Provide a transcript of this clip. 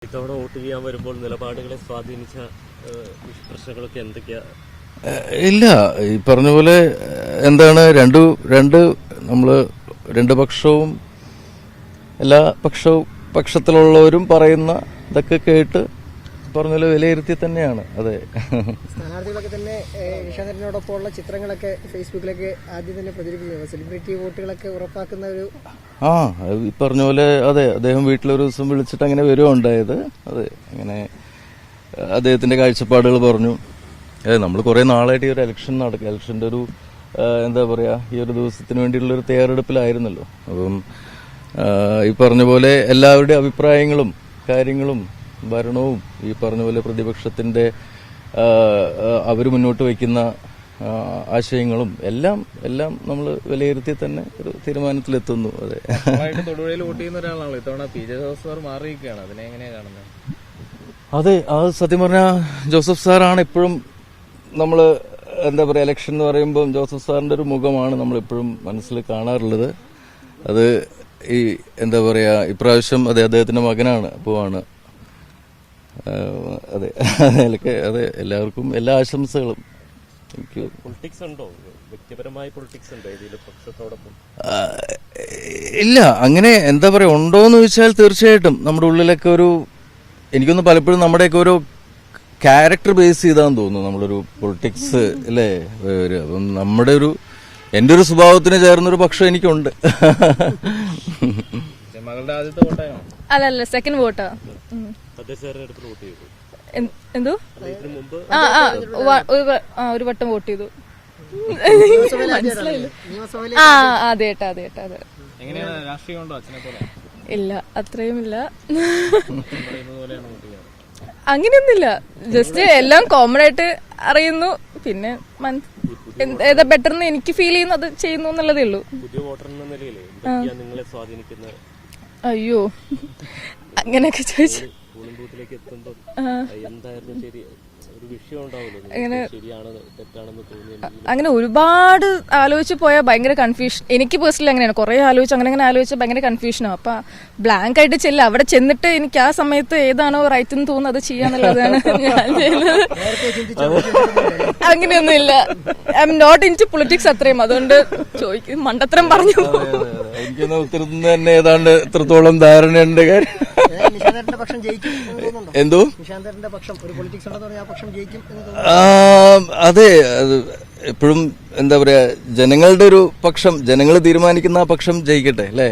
ഇത്തവണ വോട്ട് ചെയ്യാൻ വരുമ്പോൾ നിലപാടുകളെ സ്വാധീനിച്ച പ്രശ്നങ്ങളൊക്കെ എന്തൊക്കെയാ? ഇല്ല, ഈ പറഞ്ഞ പോലെ എന്താണ് നമ്മള് രണ്ട് പക്ഷവും എല്ലാ പക്ഷത്തിലുള്ളവരും പറയുന്ന ഇതൊക്കെ കേട്ട് പറഞ്ഞ വിലയിരുത്തി തന്നെയാണ്. അതെ, സ്ഥാനാർത്ഥികളൊക്കെ തന്നെ നിഷാന്തിനോടൊപ്പമുള്ള ചിത്രങ്ങളൊക്കെ ഫേസ്ബുക്കിലൊക്കെ ആദ്യം തന്നെ പ്രചരിപ്പിക്കുന്നത് സെലിബ്രിറ്റി വോട്ടുകളൊക്കെ ഉറപ്പാക്കുന്ന ഒരു ഈ പറഞ്ഞ പോലെ അതെ, അദ്ദേഹം വീട്ടിലൊരു ദിവസം വിളിച്ചിട്ട് അങ്ങനെ വരുവാണ്ടായത്. അതെ, അങ്ങനെ അദ്ദേഹത്തിന്റെ കാഴ്ചപ്പാടുകൾ പറഞ്ഞു. നമ്മൾ കുറെ നാളായിട്ട് ഈ ഒരു ഇലക്ഷന്റെ ഒരു എന്താ പറയാ, ഈ ഒരു ദിവസത്തിന് വേണ്ടിയുള്ള ഒരു തയ്യാറെടുപ്പിലായിരുന്നല്ലോ. അപ്പം ഈ പറഞ്ഞ പോലെ എല്ലാവരുടെയും അഭിപ്രായങ്ങളും കാര്യങ്ങളും ഭരണവും ഈ പറഞ്ഞ പോലെ പ്രതിപക്ഷത്തിന്റെ അവർ മുന്നോട്ട് വയ്ക്കുന്ന ആശയങ്ങളും എല്ലാം നമ്മൾ വിലയിരുത്തി തന്നെ ഒരു തീരുമാനത്തിലെത്തുന്നു. അതെ, തൊടുപുഴയിൽ വോട്ട് ചെയ്യുന്ന ഒരാളാണല്ലോ ഇത്തവണ പി ജെ ജോസഫ് സാർ മാറിയിരിക്കുകയാണ്, അതിനെ എങ്ങനെയാ കാണുന്നത്? അതെ, അത് സത്യം പറഞ്ഞാൽ ജോസഫ് സാറാണ് എപ്പോഴും നമ്മള് എന്താ പറയാ, ഇലക്ഷൻ എന്ന് പറയുമ്പോൾ ജോസഫ് സാറിന്റെ ഒരു മുഖമാണ് നമ്മളെപ്പോഴും മനസ്സിൽ കാണാറുള്ളത്. അത് ഈ എന്താ പറയാ, ഇപ്രാവശ്യം അതെ അദ്ദേഹത്തിന്റെ മകനാണ്, അപ്പോഴാണ് അതെ അതിലൊക്കെ അതെ, എല്ലാവർക്കും എല്ലാ ആശംസകളും. പൊളിറ്റിക്സ് ഉണ്ടോ, വ്യക്തിപരമായ പൊളിറ്റിക്സ് ഉണ്ടോ ഇതിൽ പക്ഷത്തോടൊപ്പം? ഇല്ല, അങ്ങനെ എന്താ പറയാ, ഉണ്ടോന്ന് ചോദിച്ചാൽ തീർച്ചയായിട്ടും നമ്മുടെ ഉള്ളിലൊക്കെ ഒരു, എനിക്കൊന്ന് പലപ്പോഴും നമ്മുടെയൊക്കെ ഒരു ക്യാരക്ടർ ബേസ് ചെയ്താന്ന് തോന്നുന്നു നമ്മളൊരു പൊളിറ്റിക്സ് അല്ലേ. അപ്പം നമ്മുടെ എന്റെ ഒരു സ്വഭാവത്തിന് ചേർന്നൊരു പക്ഷം എനിക്കുണ്ട്. മകളുടെ ആദ്യത്തെ വോട്ടാണോ? അല്ല, സെക്കൻഡ് വോട്ടാ. എന്തോ ഒരു വട്ടം വോട്ട് ചെയ്തു. അതെ. എങ്ങനെയാണ്, രാഷ്ട്രീയം ഉണ്ടോ അച്ഛനെ പോലെ? ഇല്ല, അത്രയും ഇല്ല. അങ്ങനെയൊന്നുമില്ല, ജസ്റ്റ് എല്ലാം കോമൺ ആയിട്ട് അറിയുന്നു, പിന്നെ ഏതാ ബെറ്റർ എന്ന് എനിക്ക് ഫീൽ ചെയ്യുന്നു അത് ചെയ്യുന്നു എന്നുള്ളതേ ഉള്ളൂ. അയ്യോ, അങ്ങനെയൊക്കെ ചോദിച്ചു അങ്ങനെ ഒരുപാട് ആലോചിച്ച് പോയാൽ ഭയങ്കര കൺഫ്യൂഷൻ. എനിക്ക് പേഴ്സണലി അങ്ങനെയാണ്, കുറെ ആലോചിച്ച് അങ്ങനെ ആലോചിച്ച് ഭയങ്കര കൺഫ്യൂഷനാണ്. അപ്പൊ ബ്ലാങ്ക് ആയിട്ട് ചെല്ലുക, അവിടെ ചെന്നിട്ട് എനിക്ക് ആ സമയത്ത് ഏതാണോ റൈറ്റ് എന്ന് തോന്നുന്നത് അത് ചെയ്യാന്നുള്ളതാണ് ഞാൻ ചെയ്യുന്നത്. അങ്ങനെയൊന്നുമില്ല, I am not into politics അത്രയും, അതുകൊണ്ട് ചോദിക്കും മണ്ടത്തരം പറഞ്ഞു. എനിക്കൊന്ന് ഉത്തരത്തിന് തന്നെ ഏതാണ്ട് എത്രത്തോളം ധാരണയുണ്ട് കാര്യം. എന്തോ അതെ, അത് എപ്പോഴും എന്താ പറയാ, ജനങ്ങളുടെ ഒരു പക്ഷം, ജനങ്ങൾ തീരുമാനിക്കുന്ന ആ പക്ഷം ജയിക്കട്ടെ അല്ലേ.